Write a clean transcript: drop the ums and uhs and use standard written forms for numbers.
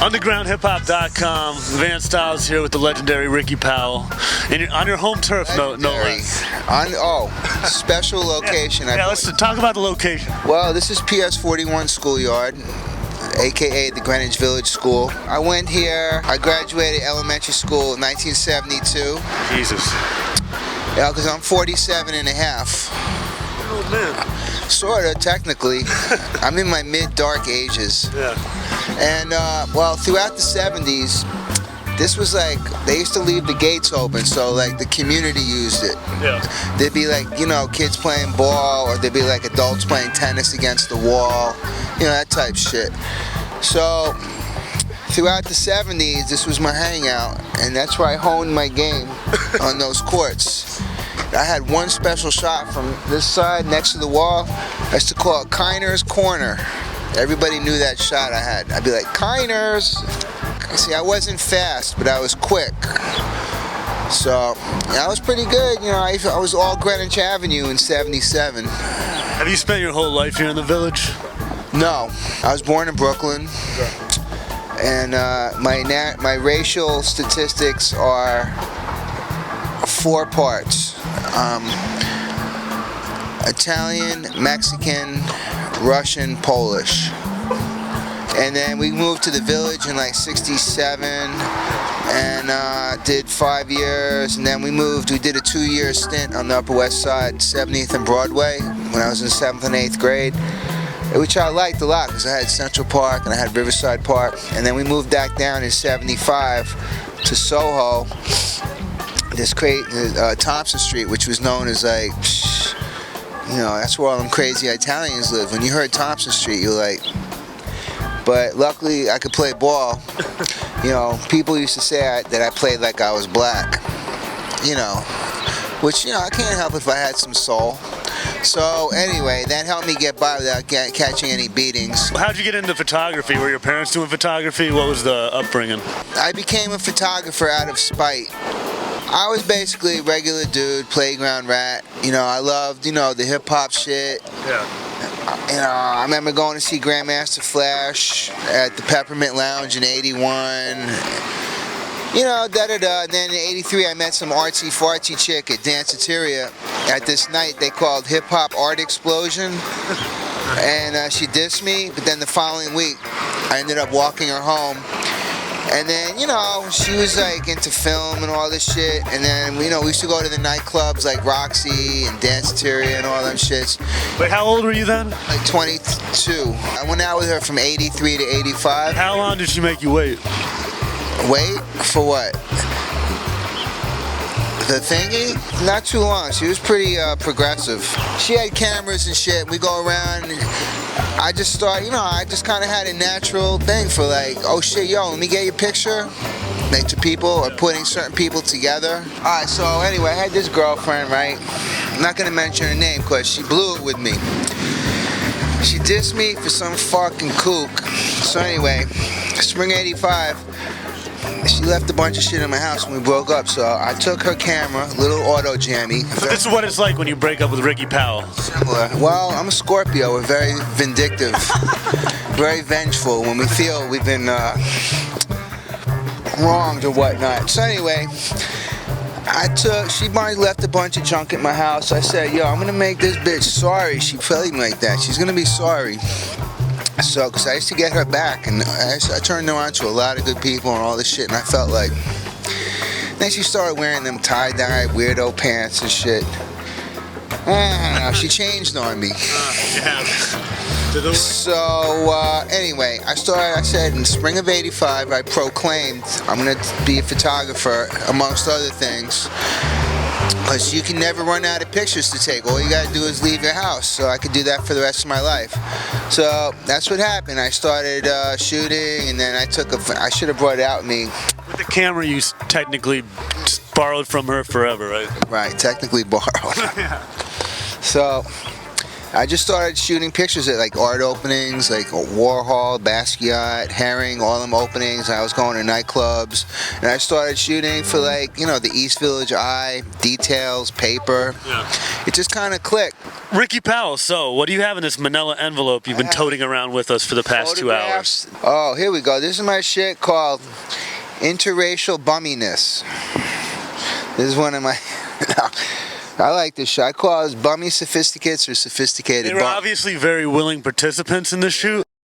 UndergroundHipHop.com. Van Styles here with the legendary Ricky Powell. On your home turf, no less. Special location. Yeah, let's talk about the location. Well, this is PS 41 Schoolyard, aka the Greenwich Village School. I went here, I graduated elementary school in 1972. Jesus. Yeah, because I'm 47 and a half. Oh, man. Sorta, technically. I'm in my mid-dark ages. Yeah. And, well, throughout the 70s, this was like, they used to leave the gates open, so like the community used it. Yeah. There'd be like, you know, kids playing ball, or there'd be like adults playing tennis against the wall, you know, that type shit. So, throughout the 70s, this was my hangout, and that's where I honed my game on those courts. I had one special shot from this side next to the wall. I used to call it Kiner's Corner. Everybody knew that shot I had. I'd be like, Kiners! See, I wasn't fast, but I was quick. So, I was pretty good. You know, I was all Greenwich Avenue in 77. Have you spent your whole life here in the village? No. I was born in Brooklyn. And my racial statistics are 4 parts. Italian, Mexican, Russian, Polish. And then we moved to the village in like 67 and did 5 years, and then we did a 2-year stint on the Upper West Side, 70th and Broadway, when I was in 7th and 8th grade, which I liked a lot because I had Central Park and I had Riverside Park. And then we moved back down in 75 to Soho, this Thompson Street, which was known as like, you know, that's where all them crazy Italians live. When you heard Thompson Street, you're like, but luckily I could play ball. You know, people used to say that I played like I was black, you know, which, you know, I can't help if I had some soul. So anyway, that helped me get by without catching any beatings. How'd you get into photography? Were your parents doing photography? What was the upbringing? I became a photographer out of spite. I was basically a regular dude, playground rat. You know, I loved, you know, the hip-hop shit. Yeah. You know, I remember going to see Grandmaster Flash at the Peppermint Lounge in 81. You know, da-da-da. And then in 83, I met some artsy-fartsy chick at Danceteria at this night they called Hip Hop Art Explosion. And she dissed me, but then the following week, I ended up walking her home. And then, you know, she was like into film and all this shit. And then, you know, we used to go to the nightclubs like Roxy and Danceteria and all them shits. Wait, how old were you then? Like 22. I went out with her from 83 to 85. How long did she make you wait? Wait? For what? The thingy? Not too long. She was pretty progressive. She had cameras and shit. We go around. I just started, you know, I just kind of had a natural thing for like, oh shit, yo, let me get your picture. Like to people, or putting certain people together. Alright, so anyway, I had this girlfriend, right? I'm not gonna mention her name because she blew it with me. She dissed me for some fucking kook. So anyway, spring 85, she left a bunch of shit in my house when we broke up, so I took her camera, little auto jammy. So this is what it's like when you break up with Ricky Powell. Similar. Well, I'm a Scorpio. We're very vindictive, very vengeful when we feel we've been wronged or whatnot. So anyway, she left a bunch of junk at my house. I said, yo, I'm gonna make this bitch sorry she played me like that. She's gonna be sorry. So, because I used to get her back, and I turned her on to a lot of good people and all this shit, and I felt like, then she started wearing them tie-dye weirdo pants and shit. I don't know, she changed on me. Yeah. So, anyway, I said in spring of 85, I proclaimed I'm going to be a photographer, amongst other things. Because you can never run out of pictures to take. All you got to do is leave your house. So I could do that for the rest of my life. So that's what happened. I started shooting, and then I should have brought it out with me. With the camera you technically borrowed from her forever, right? Right, technically borrowed. Yeah. So I just started shooting pictures at like art openings, like Warhol, Basquiat, Herring, all them openings. I was going to nightclubs, and I started shooting for like, you know, the East Village Eye, Details, Paper. Yeah. It just kind of clicked. Ricky Powell, so what do you have in this manila envelope you've been toting around with us for the past 2 hours? Oh, here we go. This is my shit called Interracial Bumminess. This is one of my... I like this shit. I call it bummy sophisticates or sophisticated They were obviously very willing participants in the shoot.